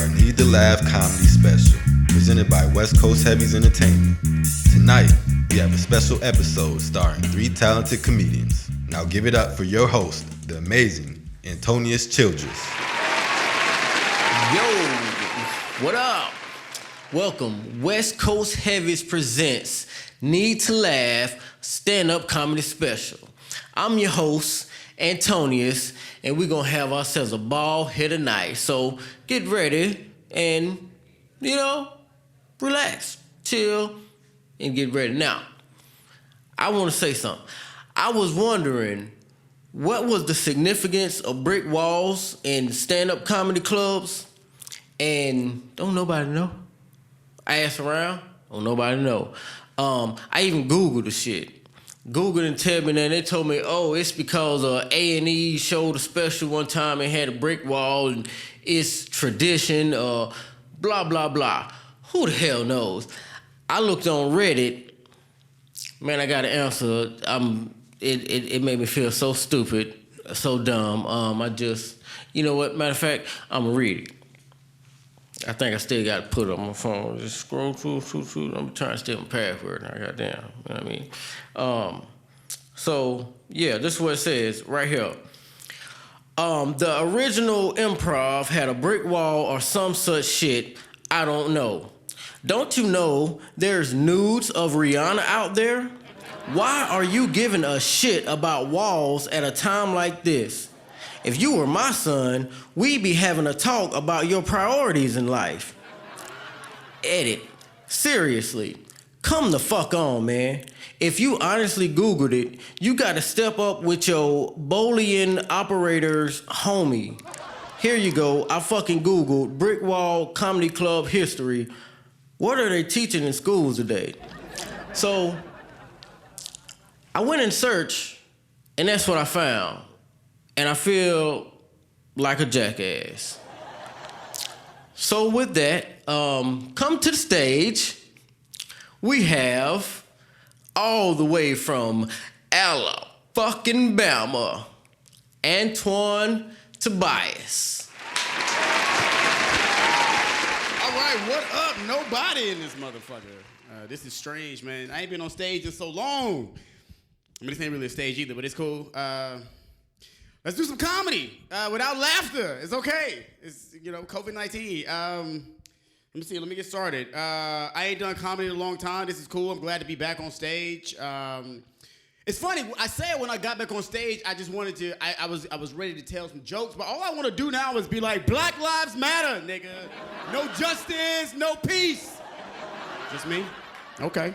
our Need to Laugh comedy special, presented by West Coast Heavies Entertainment. Tonight, we have a special episode starring 3 talented comedians. Now give it up for your host, the amazing Antonius Childress. Yo, what up? Welcome. West Coast Heavies presents Need to Laugh stand-up comedy special. I'm your host, Antonius, and we're going to have ourselves a ball here tonight. So get ready and, relax, chill, and get ready. Now, I want to say something. I was wondering, what was the significance of brick walls in stand-up comedy clubs? And don't nobody know. I asked around, don't nobody know. I even Googled the shit. Googled and tell me that, they told me, it's because A&E showed a special one time and had a brick wall and it's tradition, blah, blah, blah. Who the hell knows? I looked on Reddit. Man, I got an answer. It made me feel so stupid, so dumb. You know what? Matter of fact, I'm gonna read it. I think I still got to put it on my phone. Just scroll through. I'm trying to steal my password now. Goddamn. You know what I mean? This is what it says right here. The original improv had a brick wall or some such shit. I don't know. Don't you know there's nudes of Rihanna out there? Why are you giving a shit about walls at a time like this? If you were my son, we'd be having a talk about your priorities in life. Edit. Seriously. Come the fuck on, man. If you honestly Googled it, you gotta step up with your Boolean operators homie. Here you go. I fucking Googled Brick Wall Comedy Club history. What are they teaching in schools today? So, I went and searched, and that's what I found. And I feel like a jackass. So with that, come to the stage. We have all the way from Alabama, Antoine Tobias. All right, what up? Nobody in this motherfucker. This is strange, man. I ain't been on stage in so long. I mean, this ain't really a stage either, but it's cool. Let's do some comedy without laughter. It's okay. It's, COVID-19. Let me get started. I ain't done comedy in a long time. This is cool. I'm glad to be back on stage. It's funny. I said when I got back on stage, I just wanted to, I was ready to tell some jokes, but all I want to do now is be like, Black Lives Matter, nigga. No justice, no peace. Just me? Okay.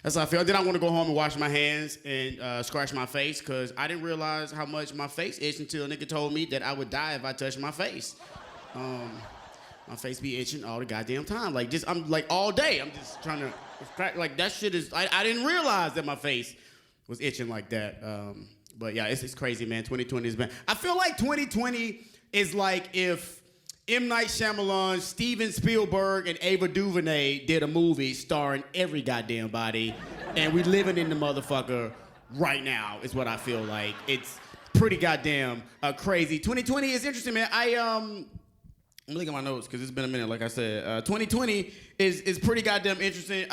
That's how I feel. Then I want to go home and wash my hands and scratch my face because I didn't realize how much my face itched until a nigga told me that I would die if I touched my face. My face be itching all the goddamn time. I'm like all day. I'm just trying to crack. Like that shit is. I didn't realize that my face was itching like that. But yeah, it's crazy, man. 2020 is bad. I feel like 2020 is like if M. Night Shyamalan, Steven Spielberg, and Ava DuVernay did a movie starring every goddamn body, and we living in the motherfucker right now is what I feel like. It's pretty goddamn crazy. 2020 is interesting, man. I'm looking at my notes because it's been a minute, like I said. 2020 is pretty goddamn interesting.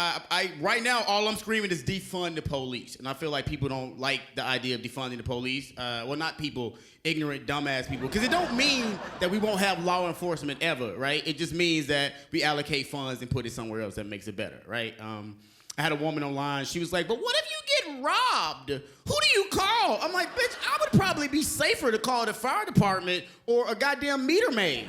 Right now, all I'm screaming is defund the police. And I feel like people don't like the idea of defunding the police. Well, not people, ignorant, dumbass people. Because it don't mean that we won't have law enforcement ever, right? It just means that we allocate funds and put it somewhere else that makes it better, right? I had a woman online. She was like, but what if you get robbed? Who do you call? I'm like, bitch, I would probably be safer to call the fire department or a goddamn meter maid.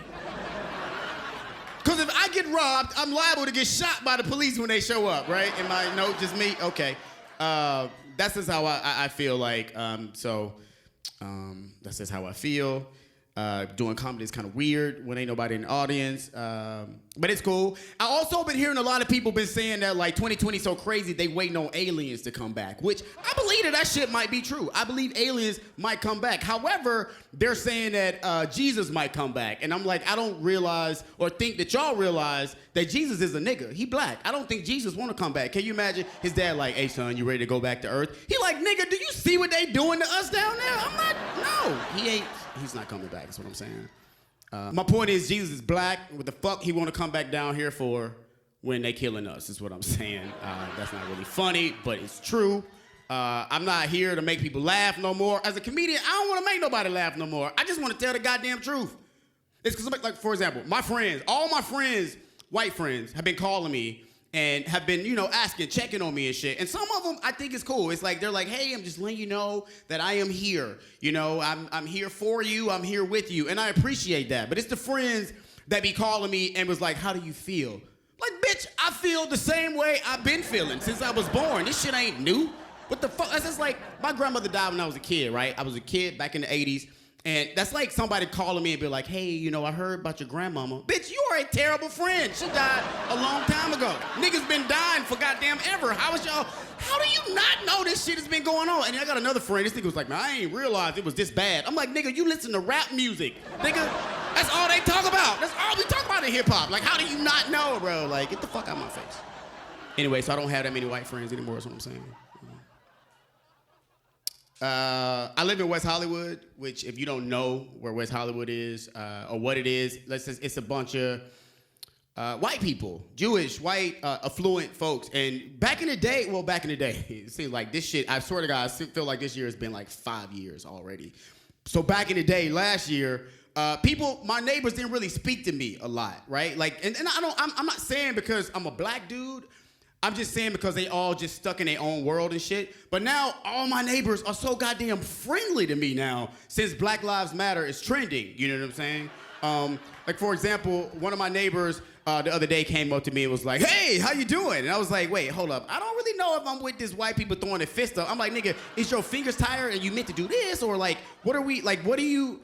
Because if I get robbed, I'm liable to get shot by the police when they show up, right? Am I, no, just me? Okay. That's just how I feel like. That's just how I feel. Doing comedy is kind of weird when ain't nobody in the audience. But it's cool. I also been hearing a lot of people been saying that like 2020 is so crazy they waiting on aliens to come back, which I believe that shit might be true. I believe aliens might come back. However, they're saying that Jesus might come back. And I'm like, I don't realize or think that y'all realize that Jesus is a nigga. He black. I don't think Jesus want to come back. Can you imagine his dad like, hey son, you ready to go back to earth? He like, nigga, do you see what they doing to us down there? I'm not, no, he ain't. He's not coming back, is what I'm saying. My point is, Jesus is black. What the fuck he want to come back down here for when they killing us is what I'm saying. That's not really funny, but it's true. I'm not here to make people laugh no more. As a comedian, I don't want to make nobody laugh no more. I just want to tell the goddamn truth. It's because, like, for example, my friends, all my friends, white friends, have been calling me and have been, asking, checking on me and shit. And some of them, I think it's cool. It's like, they're like, hey, I'm just letting you know that I am here. I'm here for you. I'm here with you. And I appreciate that. But it's the friends that be calling me and was like, how do you feel? Like, bitch, I feel the same way I've been feeling since I was born. This shit ain't new. What the fuck? That's just like, my grandmother died when I was a kid, right? I was a kid back in the 80s. And that's like somebody calling me and be like, hey, I heard about your grandmama. Bitch, you are a terrible friend. She died a long time ago. Niggas been dying for goddamn ever. How do you not know this shit has been going on? And I got another friend. This nigga was like, man, I ain't realized it was this bad. I'm like, nigga, you listen to rap music. Nigga, that's all they talk about. That's all we talk about in hip hop. Like, how do you not know, bro? Like, get the fuck out of my face. Anyway, so I don't have that many white friends anymore, is what I'm saying. I live in West Hollywood, which if you don't know where West Hollywood is or what it is, it's a bunch of white people, Jewish, white, affluent folks. And back in the day, it seems like this shit, I swear to God, I feel like this year has been like 5 years already. So back in the day, last year, my neighbors didn't really speak to me a lot, right? Like, and I'm not saying because I'm a black dude. I'm just saying because they all just stuck in their own world and shit. But now all my neighbors are so goddamn friendly to me now since Black Lives Matter is trending. You know what I'm saying? Like, for example, one of my neighbors the other day came up to me and was like, hey, how you doing? And I was like, wait, hold up. I don't really know if I'm with this white people throwing their fist up. I'm like, nigga, is your fingers tired and you meant to do this? Or like, what do you,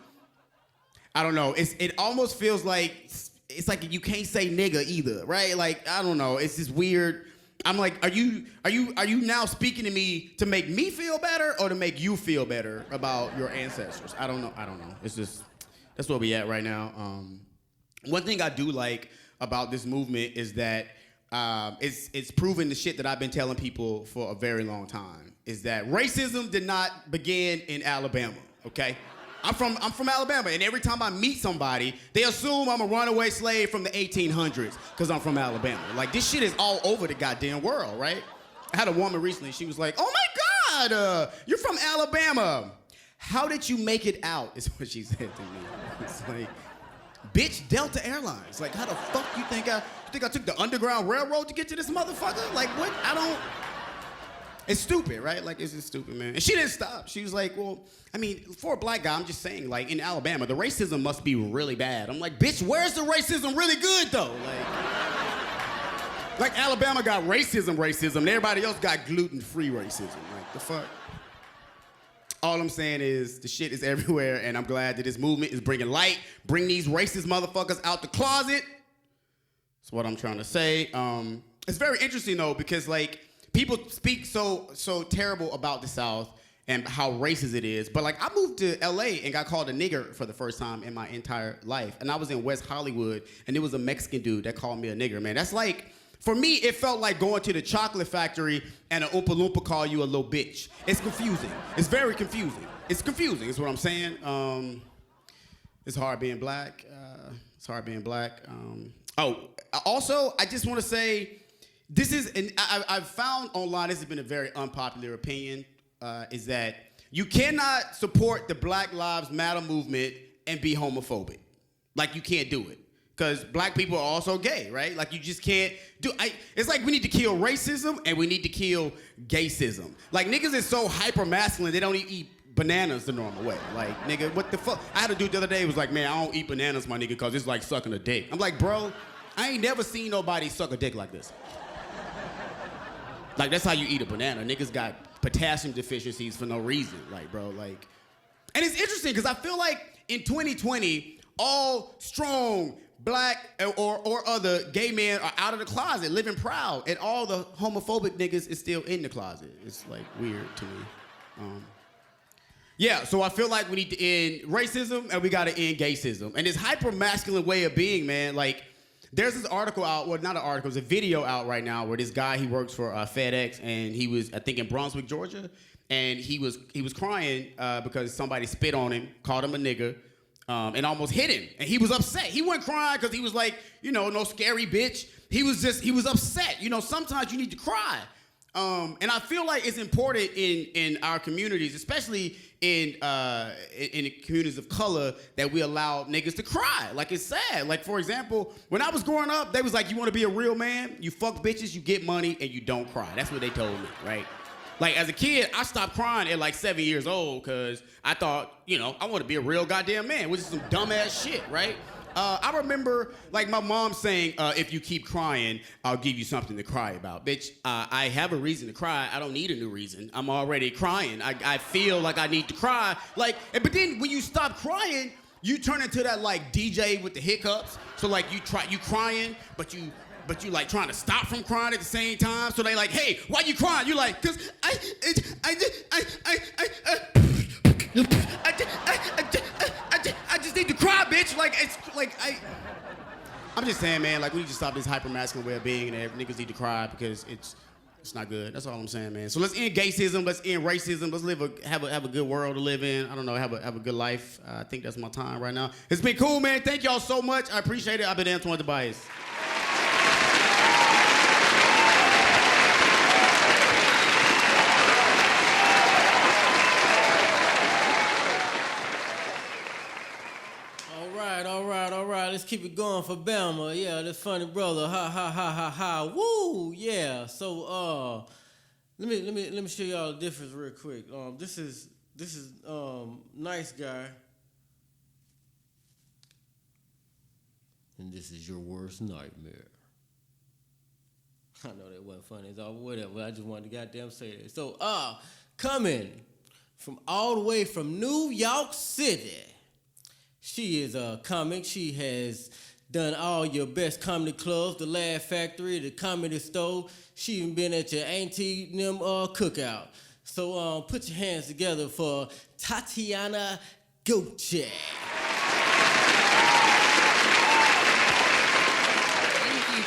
I don't know. It almost feels like, it's like you can't say nigga either, right? Like, I don't know. It's just weird. I'm like, are you now speaking to me to make me feel better or to make you feel better about your ancestors? I don't know. It's just, that's where we at right now. One thing I do like about this movement is that it's proven the shit that I've been telling people for a very long time, is that racism did not begin in Alabama, okay? I'm from Alabama, and every time I meet somebody, they assume I'm a runaway slave from the 1800s because I'm from Alabama. Like, this shit is all over the goddamn world, right? I had a woman recently, she was like, oh my God, you're from Alabama. How did you make it out, is what she said to me. It's like, bitch, Delta Airlines. Like, how the fuck you think I took the Underground Railroad to get to this motherfucker? Like, what? It's stupid, right? Like, it's just stupid, man. And she didn't stop. She was like, well, I mean, for a black guy, I'm just saying, like, in Alabama, the racism must be really bad. I'm like, bitch, where's the racism really good, though? Like Alabama got racism, and everybody else got gluten-free racism. Like, the fuck? All I'm saying is the shit is everywhere, and I'm glad that this movement is bringing light, bring these racist motherfuckers out the closet. That's what I'm trying to say. It's very interesting, though, because, like, people speak so terrible about the South and how racist it is. But, like, I moved to LA and got called a nigger for the first time in my entire life. And I was in West Hollywood, and there was a Mexican dude that called me a nigger, man. That's like, for me, it felt like going to the chocolate factory and an Oompa Loompa call you a little bitch. It's confusing. It's very confusing. It's confusing, is what I'm saying. It's hard being black. Also, I just want to say, this is, and I've found online, this has been a very unpopular opinion, is that you cannot support the Black Lives Matter movement and be homophobic. Like, you can't do it. Because black people are also gay, right? Like, you just can't do, it's like we need to kill racism and we need to kill gaysism. Like, niggas is so hyper masculine, they don't eat bananas the normal way. Like, nigga, what the fuck? I had a dude the other day who was like, man, I don't eat bananas, my nigga, because it's like sucking a dick. I'm like, bro, I ain't never seen nobody suck a dick like this. Like, that's how you eat a banana. Niggas got potassium deficiencies for no reason. Like, bro, like... And it's interesting, because I feel like in 2020, all strong black or other gay men are out of the closet, living proud, and all the homophobic niggas is still in the closet. It's, like, weird to me. Yeah, so I feel like we need to end racism, and we gotta end gaysism. And this hyper-masculine way of being, man, like... There's this article out, well, not an article, it's a video out right now where this guy, he works for FedEx, and he was, I think, in Brunswick, Georgia, and he was crying because somebody spit on him, called him a nigger, and almost hit him. And he was upset. He wasn't crying because he was like, no scary bitch. He was upset. Sometimes you need to cry. And I feel like it's important in our communities, especially in the communities of color, that we allow niggas to cry. Like, it's sad. Like, for example, when I was growing up, they was like, you want to be a real man? You fuck bitches, you get money, and you don't cry. That's what they told me, right? Like, as a kid, I stopped crying at like 7 years old because I thought, I want to be a real goddamn man, which is some dumbass shit, right? I remember, like, my mom saying, if you keep crying, I'll give you something to cry about. Bitch, I have a reason to cry. I don't need a new reason. I'm already crying. I feel like I need to cry. Like, but then when you stop crying, you turn into that, like, DJ with the hiccups. So, like, you crying, but you like trying to stop from crying at the same time. So they like, hey, why you crying? You like, cause I just need to cry, bitch. Like, it's like I'm just saying, man. Like, we need to stop this hyper masculine way of being, and niggas need to cry because it's not good. That's all I'm saying, man. So let's end gaysism. Let's end racism. Let's have a good world to live in. I don't know, have a good life. I think that's my time right now. It's been cool, man. Thank y'all so much. I appreciate it. I've been Antoine Tobias. All right. Let's keep it going for Bama. Yeah, this funny brother. Ha ha ha ha ha. Woo! Yeah. So let me show y'all the difference real quick. This is Nice Guy. And this is your worst nightmare. I know that wasn't funny. It's all whatever. I just wanted to goddamn say that. So coming from all the way from New York City. She is a comic. She has done all your best comedy clubs, the Laugh Factory, the Comedy Store. She even been at your auntie them cookout. So put your hands together for Tatiana Gucci.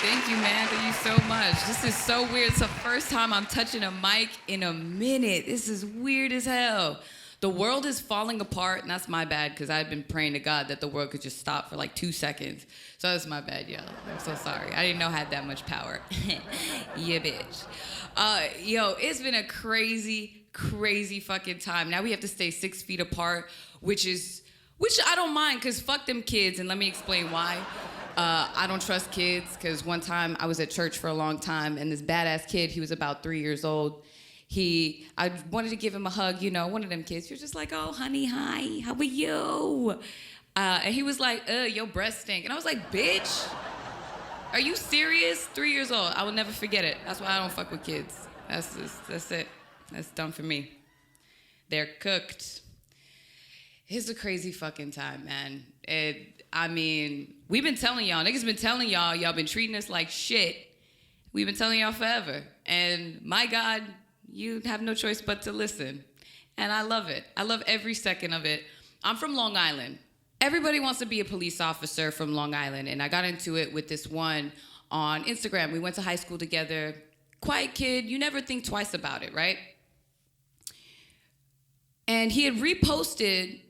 Thank you, man. Thank you so much. This is so weird. It's the first time I'm touching a mic in a minute. This is weird as hell. The world is falling apart, and that's my bad, because I've been praying to God that the world could just stop for like 2 seconds. So that's my bad, y'all. I'm so sorry. I didn't know I had that much power. Yeah, bitch. It's been a crazy, crazy fucking time. Now we have to stay 6 feet apart, which I don't mind, because fuck them kids, and let me explain why. I don't trust kids, because one time I was at church for a long time, and this badass kid, he was about 3 years old. I wanted to give him a hug, one of them kids. You're just like, oh, honey, hi, how are you? And he was like, your breath stink. And I was like, bitch, are you serious? 3 years old. I will never forget it. That's why I don't fuck with kids. That's it. That's done for me. They're cooked. It's a crazy fucking time, man. We've been telling y'all, niggas been telling y'all been treating us like shit. We've been telling y'all forever. And my God, you have no choice but to listen. And I love it. I love every second of it. I'm from Long Island. Everybody wants to be a police officer from Long Island. And I got into it with this one on Instagram. We went to high school together. Quiet kid. You never think twice about it, right? And he had reposted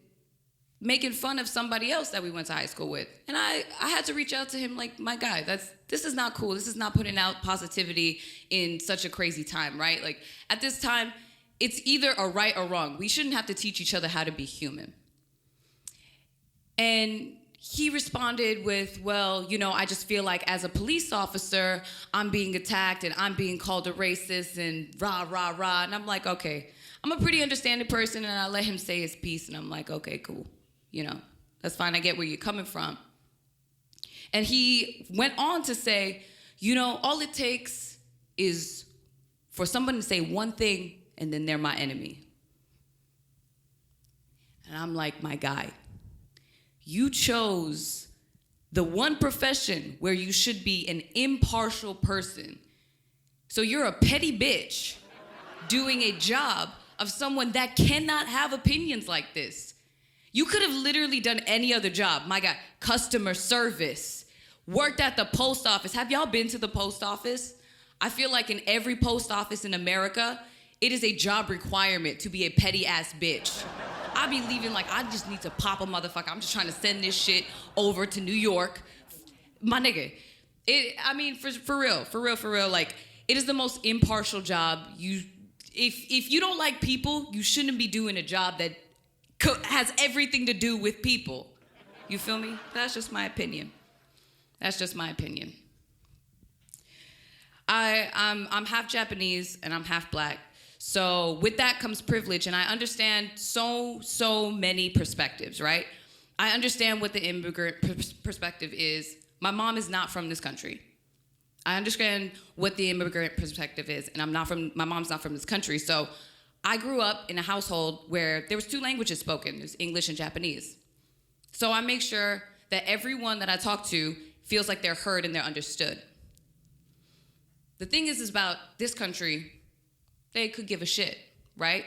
making fun of somebody else that we went to high school with. And I had to reach out to him like, my guy, this is not cool. This is not putting out positivity in such a crazy time, right? Like, at this time, it's either a right or wrong. We shouldn't have to teach each other how to be human. And he responded with, well, I just feel like as a police officer, I'm being attacked and I'm being called a racist and rah, rah, rah. And I'm like, okay. I'm a pretty understanding person, and I let him say his piece, and I'm like, okay, cool. That's fine. I get where you're coming from. And he went on to say, all it takes is for someone to say one thing, and then they're my enemy. And I'm like, my guy, you chose the one profession where you should be an impartial person. So you're a petty bitch doing a job of someone that cannot have opinions like this. You could have literally done any other job. My God, customer service, worked at the post office. Have y'all been to the post office? I feel like in every post office in America, it is a job requirement to be a petty ass bitch. I be leaving like I just need to pop a motherfucker. I'm just trying to send this shit over to New York. My nigga, for real, like, it is the most impartial job. If you don't like people, you shouldn't be doing a job that has everything to do with people. You feel me? That's just my opinion. I'm half Japanese and I'm half black. So with that comes privilege, and I understand so many perspectives, right? I understand what the immigrant perspective is. My mom is not from this country. I understand what the immigrant perspective is, and my mom's not from this country. So I grew up in a household where there was 2 languages spoken. There's English and Japanese. So I make sure that everyone that I talk to feels like they're heard and they're understood. The thing is about this country, they could give a shit, right?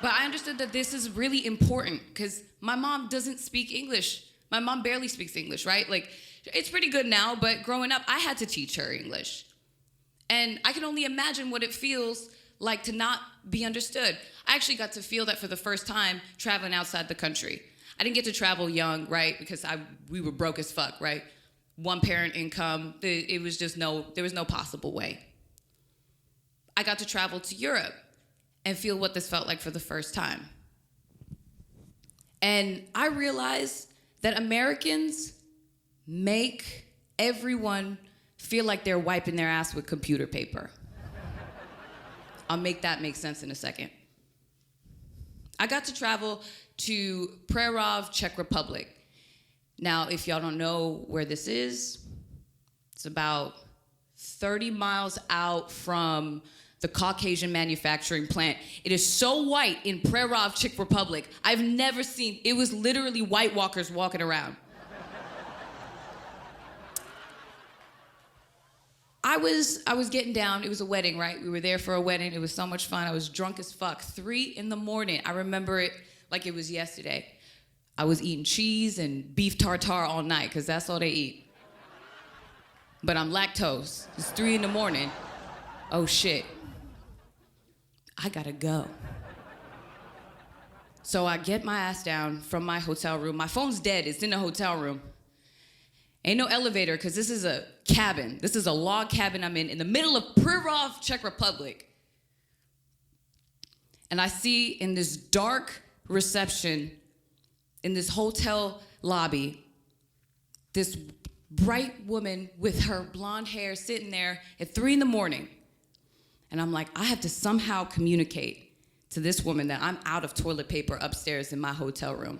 But I understood that this is really important because my mom doesn't speak English. My mom barely speaks English, right? Like, it's pretty good now, but growing up, I had to teach her English. And I can only imagine what it feels like to not be understood. I actually got to feel that for the first time traveling outside the country. I didn't get to travel young, right? Because we were broke as fuck, right? 1 parent income, there was no possible way. I got to travel to Europe and feel what this felt like for the first time. And I realized that Americans make everyone feel like they're wiping their ass with computer paper. I'll make that make sense in a second. I got to travel to Přerov, Czech Republic. Now, if y'all don't know where this is, it's about 30 miles out from the Caucasian manufacturing plant. It is so white in Přerov, Czech Republic. I've never seen, it was literally White Walkers walking around. I was getting down. It was a wedding, right? We were there for a wedding. It was so much fun. I was drunk as fuck. 3 a.m. I remember it like it was yesterday. I was eating cheese and beef tartare all night, because that's all they eat. But I'm lactose. It's 3 a.m. Oh, shit. I gotta go. So I get my ass down from my hotel room. My phone's dead. It's in the hotel room. Ain't no elevator, because this is a cabin. This is a log cabin I'm in the middle of Přerov, Czech Republic. And I see in this dark reception, in this hotel lobby, this bright woman with her blonde hair sitting there at 3 a.m. And I'm like, I have to somehow communicate to this woman that I'm out of toilet paper upstairs in my hotel room.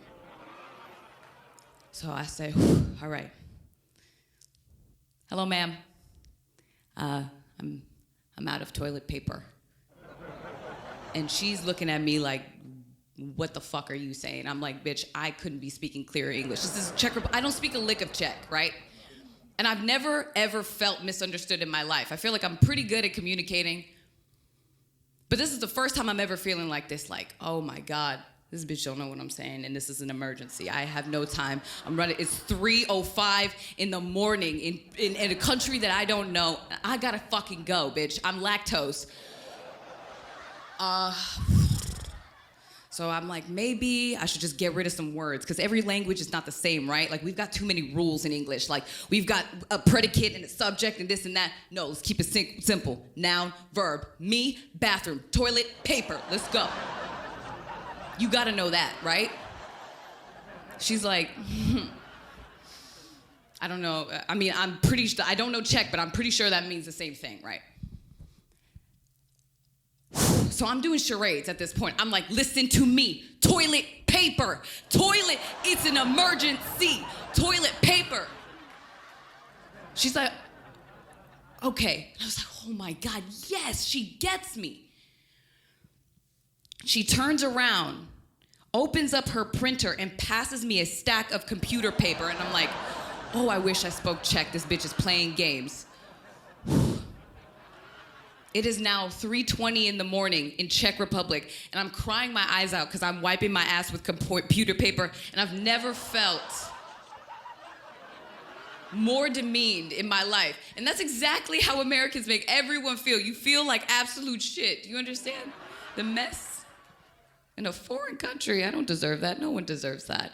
So I say, all right. Hello, ma'am. I'm out of toilet paper. And she's looking at me like, what the fuck are you saying? I'm like, bitch, I couldn't be speaking clear English. This is Czech. I don't speak a lick of Czech, right? And I've never, ever felt misunderstood in my life. I feel like I'm pretty good at communicating. But this is the first time I'm ever feeling like this, like, oh my God, this bitch don't know what I'm saying, and this is an emergency. I have no time. I'm running. It's 3:05 in the morning in a country that I don't know. I gotta fucking go, bitch. I'm lactose. So I'm like, maybe I should just get rid of some words, because every language is not the same, right? Like, we've got too many rules in English. Like, we've got a predicate and a subject and this and that. No, let's keep it simple. Noun, verb, me, bathroom, toilet, paper. Let's go. You gotta know that, right? She's like, I don't know. I mean, I'm pretty sure, I don't know Czech, but I'm pretty sure that means the same thing, right? So I'm doing charades at this point. I'm like, listen to me. Toilet paper. Toilet, it's an emergency. Toilet paper. She's like, okay. I was like, oh my God, yes, she gets me. She turns around, opens up her printer, and passes me a stack of computer paper. And I'm like, oh, I wish I spoke Czech. This bitch is playing games. It is now 3:20 in the morning in Czech Republic, and I'm crying my eyes out because I'm wiping my ass with computer paper, and I've never felt more demeaned in my life. And that's exactly how Americans make everyone feel. You feel like absolute shit. Do you understand? The mess In a foreign country, I don't deserve that. No one deserves that.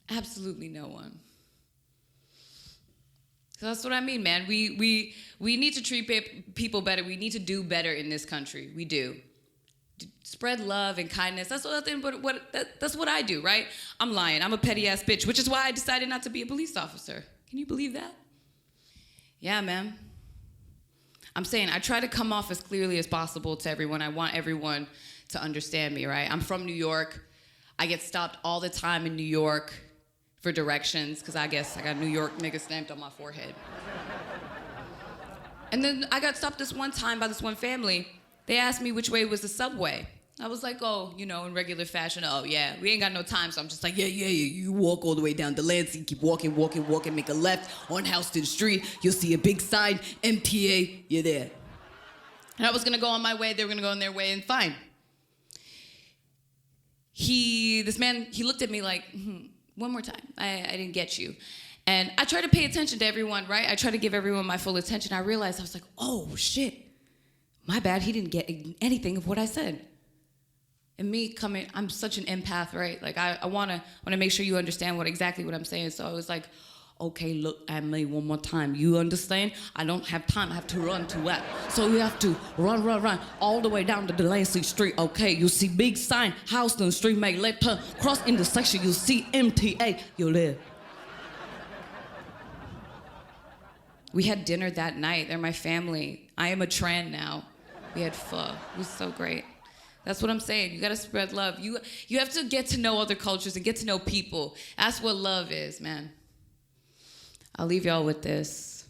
Absolutely no one. So that's what I mean, man. We need to treat people better. We need to do better in this country. We do. Spread love and kindness. That's what I do, right? I'm lying. I'm a petty ass bitch, which is why I decided not to be a police officer. Can you believe that? Yeah, man. I'm saying I try to come off as clearly as possible to everyone. I want everyone to understand me, right? I'm from New York. I get stopped all the time in New York for directions, because I guess I got New York nigga stamped on my forehead. And then I got stopped this one time by this one family. They asked me which way was the subway. I was like, oh, in regular fashion, oh yeah, we ain't got no time, so I'm just like, yeah, you walk all the way down to Lansing, keep walking, make a left on Houston Street, you'll see a big sign, MTA, you're there. And I was gonna go on my way, they were gonna go on their way, and fine. This man looked at me like, one more time, I didn't get you. And I try to pay attention to everyone, right? I try to give everyone my full attention. I realized, I was like, oh shit, my bad, he didn't get anything of what I said. And me coming, I'm such an empath, right? Like I wanna make sure you understand exactly what I'm saying. So I was like, okay, look at me one more time. You understand? I don't have time. I have to run to that. So you have to run all the way down to Delancey Street. Okay, you see big sign, Houston Street, make left turn, cross intersection. You see MTA. You're there. We had dinner that night. They're my family. I am a Tran now. We had pho. It was so great. That's what I'm saying. You gotta spread love. You have to get to know other cultures and get to know people. That's what love is, man. I'll leave y'all with this.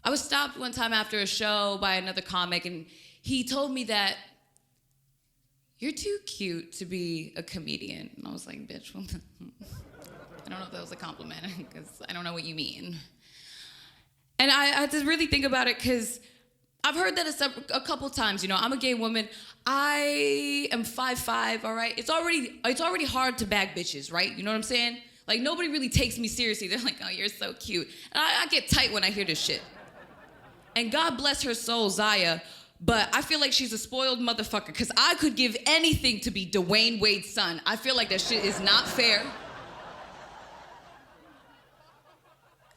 I was stopped one time after a show by another comic, and he told me that, you're too cute to be a comedian. And I was like, bitch, I don't know if that was a compliment, because I don't know what you mean. And I had to really think about it, because I've heard that a couple times. I'm a gay woman. I am 5'5", all right? It's already hard to bag bitches, right? You know what I'm saying? Like, nobody really takes me seriously. They're like, oh, you're so cute. And I get tight when I hear this shit. And God bless her soul, Zaya, but I feel like she's a spoiled motherfucker, because I could give anything to be Dwayne Wade's son. I feel like that shit is not fair.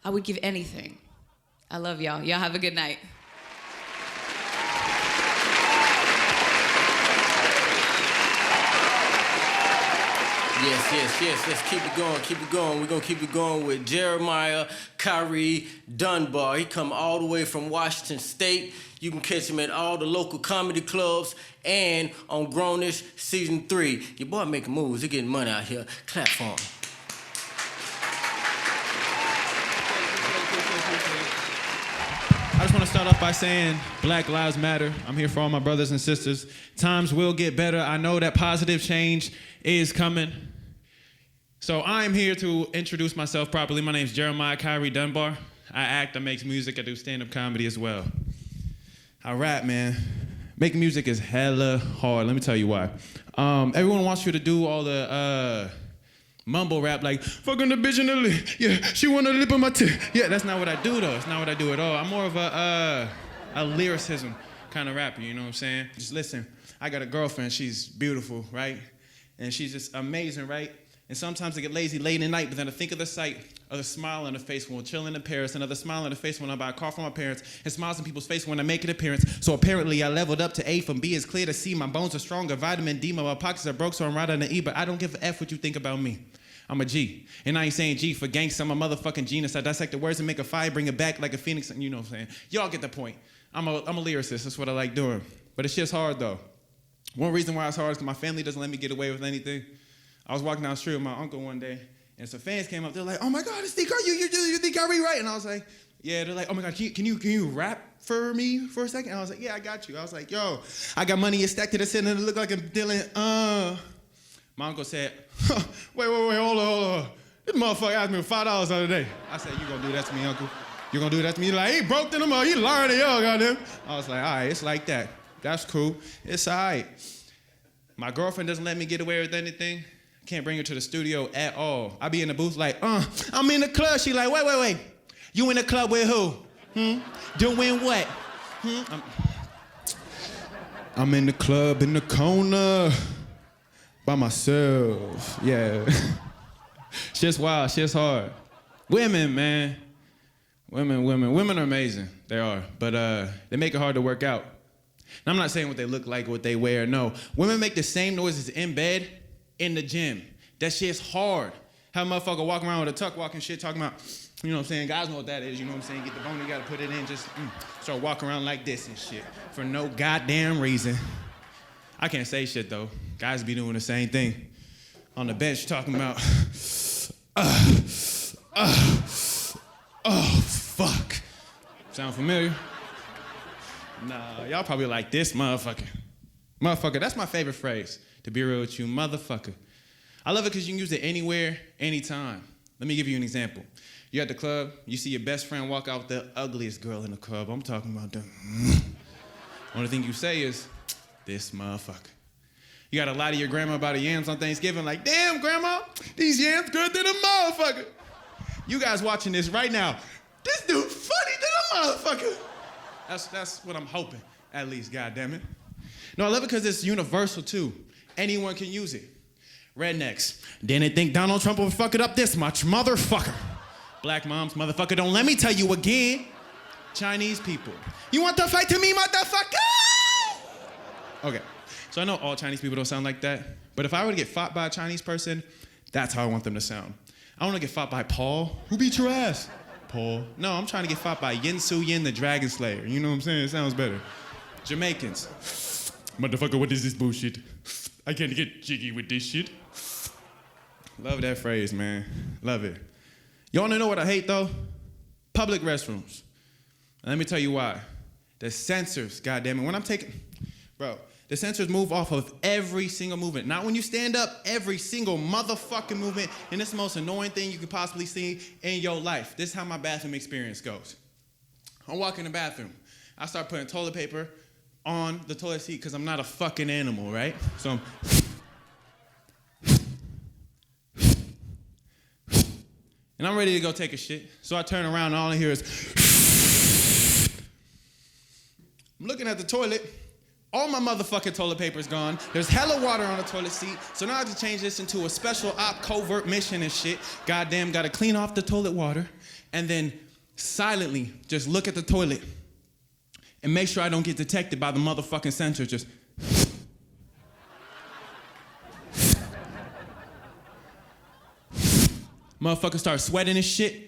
I would give anything. I love y'all. Y'all have a good night. Yes. Let's keep it going. We're going to keep it going with Jeremiah Kyrie Dunbar. He come all the way from Washington State. You can catch him at all the local comedy clubs and on Grownish Season 3. Your boy making moves. He getting money out here. Clap for him. I just want to start off by saying Black Lives Matter. I'm here for all my brothers and sisters. Times will get better. I know that positive change is coming. So I'm here to introduce myself properly. My name's Jeremiah Kyrie Dunbar. I act, I make music, I do stand-up comedy as well. I rap, man. Making music is hella hard. Let me tell you why. Everyone wants you to do all the mumble rap like, fucking the bitch in the lip. Yeah, she want to lip on my tip. Yeah, that's not what I do, though. It's not what I do at all. I'm more of a lyricism kind of rapper, you know what I'm saying? Just listen, I got a girlfriend. She's beautiful, right? And she's just amazing, right? And sometimes I get lazy late at night, but then I think of the sight of the smile on the face when we're chilling in Paris, another smile on the face when I buy a car for my parents, and smiles on people's face when I make an appearance. So apparently I leveled up to A from B. It's clear to see my bones are stronger, vitamin D, my pockets are broke, so I'm right on the E, but I don't give a F what you think about me. I'm a G. And I ain't saying G for gangsta, I'm a motherfucking genius. I dissect the words and make a fire, bring it back like a phoenix, and you know what I'm saying. Y'all get the point. I'm a lyricist, that's what I like doing. But it's just hard though. One reason why it's hard is because my family doesn't let me get away with anything. I was walking down the street with my uncle one day, and some fans came up. They're like, "Oh my God, it's D-Car, you think I read right?" And I was like, "Yeah." They're like, "Oh my God, can you rap for me for a second?" And I was like, "Yeah, I got you." I was like, "Yo, I got money stacked to the center to look like I'm dealing." My uncle said, "Wait, hold on. This motherfucker asked me for $5 the other day." I said, "You gonna do that to me, uncle? You gonna do that to me?" He's like, "He broke them up. He learned it, yo, goddamn." I was like, "All right, it's like that. That's cool. It's all right." My girlfriend doesn't let me get away with anything. Can't bring her to the studio at all. I be in the booth like, I'm in the club. She like, wait. You in the club with who? Doing what? I'm in the club in the corner by myself. Yeah. Shit's wild, shit's hard. Women, man. Women are amazing. They are. But they make it hard to work out. And I'm not saying what they look like, what they wear, no. Women make the same noises in bed, in the gym. That shit's hard. Have a motherfucker walking around with a tuck walk and shit talking about, you know what I'm saying? Guys know what that is, you know what I'm saying? Get the bone, you gotta put it in, just start walking around like this and shit for no goddamn reason. I can't say shit though. Guys be doing the same thing. On the bench talking about, oh, fuck. Sound familiar? Nah, y'all probably like this motherfucker. Motherfucker, that's my favorite phrase, to be real with you, motherfucker. I love it because you can use it anywhere, anytime. Let me give you an example. You're at the club, you see your best friend walk out with the ugliest girl in the club. I'm talking about the only thing you say is, this motherfucker. You gotta lie to your grandma about the yams on Thanksgiving like, damn, grandma, these yams good than a motherfucker. You guys watching this right now, this dude funny than a motherfucker. That's what I'm hoping, at least, goddammit. No, I love it because it's universal too. Anyone can use it. Rednecks, didn't think Donald Trump would fuck it up this much, motherfucker. Black moms, motherfucker, don't let me tell you again. Chinese people, you want to fight to me, motherfucker? Okay, so I know all Chinese people don't sound like that, but if I were to get fought by a Chinese person, that's how I want them to sound. I want to get fought by Paul. Who beat your ass? Paul. No, I'm trying to get fought by Yin Su Yin, the Dragon Slayer. You know what I'm saying? It sounds better. Jamaicans. Motherfucker, what is this bullshit? I can't get jiggy with this shit. Love that phrase, man. Love it. You wanna know what I hate though? Public restrooms. Let me tell you why. The sensors, goddammit. When I'm taking, bro, the sensors move off of every single movement. Not when you stand up, every single motherfucking movement. And it's the most annoying thing you could possibly see in your life. This is how my bathroom experience goes. I walk in the bathroom. I start putting toilet paper on the toilet seat because I'm not a fucking animal, right? So I'm and I'm ready to go take a shit. So I turn around and all I hear is I'm looking at the toilet. All my motherfucking toilet paper is gone. There's hella water on the toilet seat. So now I have to change this into a special op covert mission and shit. Goddamn, gotta clean off the toilet water and then silently just look at the toilet and make sure I don't get detected by the motherfucking sensor. Just motherfucker start sweating and shit.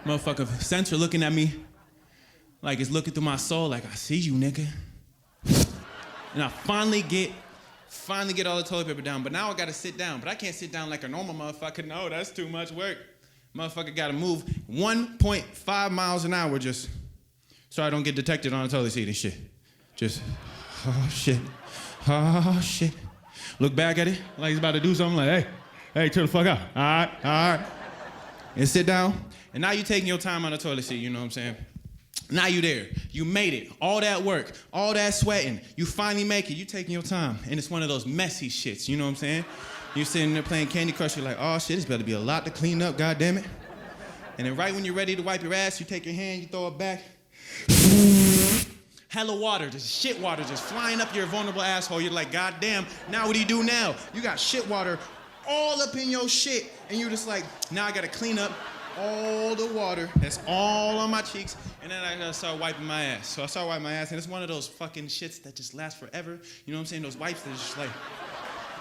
Motherfucker sensor looking at me like it's looking through my soul like, I see you, nigga. And I finally get all the toilet paper down, but now I gotta sit down. But I can't sit down like a normal motherfucker. No, that's too much work. Motherfucker gotta move 1.5 miles an hour just so I don't get detected on the toilet seat and shit. Just, oh shit. Look back at it like he's about to do something like, hey, turn the fuck out. All right. And sit down. And now you taking your time on the toilet seat, you know what I'm saying? Now you there. You made it. All that work, all that sweating. You finally make it. You taking your time. And it's one of those messy shits, you know what I'm saying? You're sitting there playing Candy Crush. You're like, oh shit, it's better be a lot to clean up, goddammit. And then right when you're ready to wipe your ass, you take your hand, you throw it back. Hella water, just shit water just flying up your vulnerable asshole. You're like, goddamn, now what do you do now? You got shit water all up in your shit. And you're just like, now I gotta clean up all the water that's all on my cheeks, and then I gotta start wiping my ass. So I start wiping my ass, and it's one of those fucking shits that just lasts forever. You know what I'm saying? Those wipes that are just like,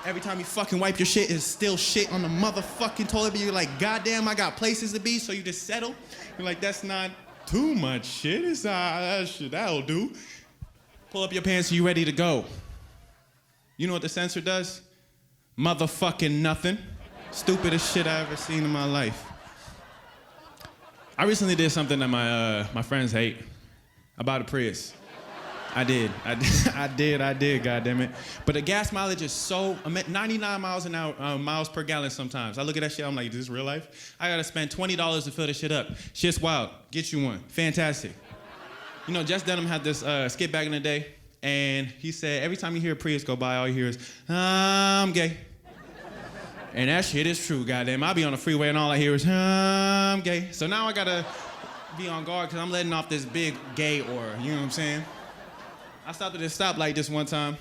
every time you fucking wipe your shit, is still shit on the motherfucking toilet, but you're like, goddamn, I got places to be, so you just settle. You're like, that's not too much shit. It's that shit, that'll do. Pull up your pants, and you ready to go. You know what the sensor does? Motherfucking nothing. Stupidest shit I ever seen in my life. I recently did something that my friends hate. I bought a Prius. I did, goddammit. But the gas mileage is so, I'm at 99 miles per gallon sometimes. I look at that shit, I'm like, is this real life? I gotta spend $20 to fill this shit up. Shit's wild, get you one, fantastic. You know, Jess Denham had this skit back in the day, and he said, every time you hear a Prius go by, all you hear is, I'm gay. And that shit is true, goddamn. I'll be on the freeway and all I hear is, I'm gay. So now I gotta be on guard because I'm letting off this big gay aura, you know what I'm saying? I stopped at this stoplight this one time,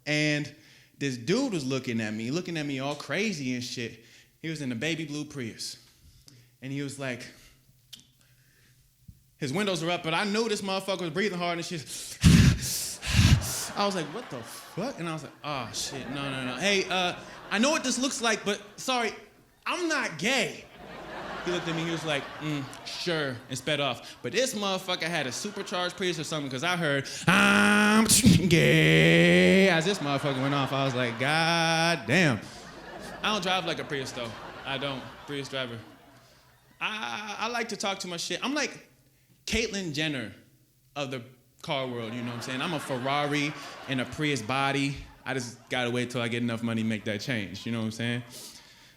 and this dude was looking at me all crazy and shit. He was in a baby blue Prius. And he was like, his windows were up, but I knew this motherfucker was breathing hard and shit. I was like, what the fuck? And I was like, oh shit, no. Hey, I know what this looks like, but sorry, I'm not gay. He looked at me, he was like, sure, and sped off. But this motherfucker had a supercharged Prius or something, because I heard, I'm gay. As this motherfucker went off, I was like, God damn. I don't drive like a Prius, though. I don't. Prius driver. I like to talk too much shit. I'm like Caitlyn Jenner of the car world, you know what I'm saying? I'm a Ferrari in a Prius body. I just gotta wait till I get enough money to make that change, you know what I'm saying?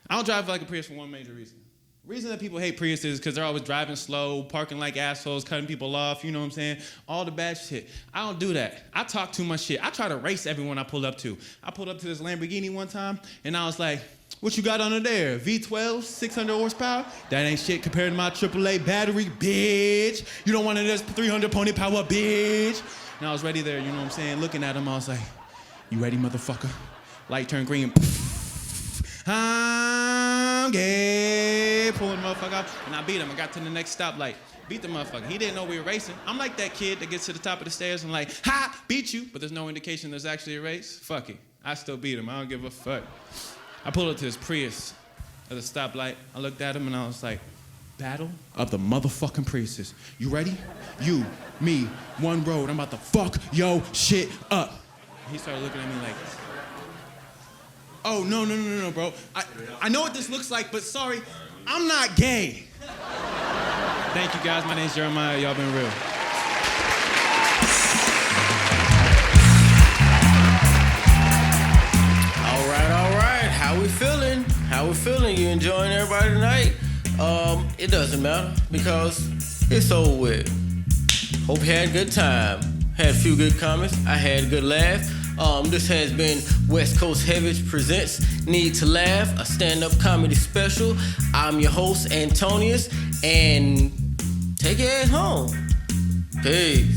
I don't drive like a Prius for one major reason. The reason that people hate Prius is because they're always driving slow, parking like assholes, cutting people off, you know what I'm saying? All the bad shit. I don't do that. I talk too much shit. I try to race everyone I pull up to. I pulled up to this Lamborghini one time, and I was like, what you got under there? V12, 600 horsepower? That ain't shit compared to my AAA battery, bitch. You don't want this 300 pony power, bitch. And I was ready there, you know what I'm saying? Looking at him, I was like, you ready, motherfucker? Light turned green. I'm gay. Pulling the motherfucker off, and I beat him. I got to the next stoplight. Beat the motherfucker. He didn't know we were racing. I'm like that kid that gets to the top of the stairs and like, ha, beat you, but there's no indication there's actually a race. Fuck it. I still beat him. I don't give a fuck. I pulled up to this Prius at the stoplight. I looked at him and I was like, battle of the motherfucking Priuses. You ready? You, me, one road. I'm about to fuck yo shit up. He started looking at me like, oh, no, bro. I know what this looks like, but sorry, I'm not gay. Thank you, guys. My name's Jeremiah. Y'all been real. All right. How we feeling? You enjoying everybody tonight? It doesn't matter because it's over with. Hope you had a good time. Had a few good comments. I had a good laugh. This has been West Coast Heavies presents Need to Laugh, a stand-up comedy special. I'm your host, Antonius, and take your ass home. Peace.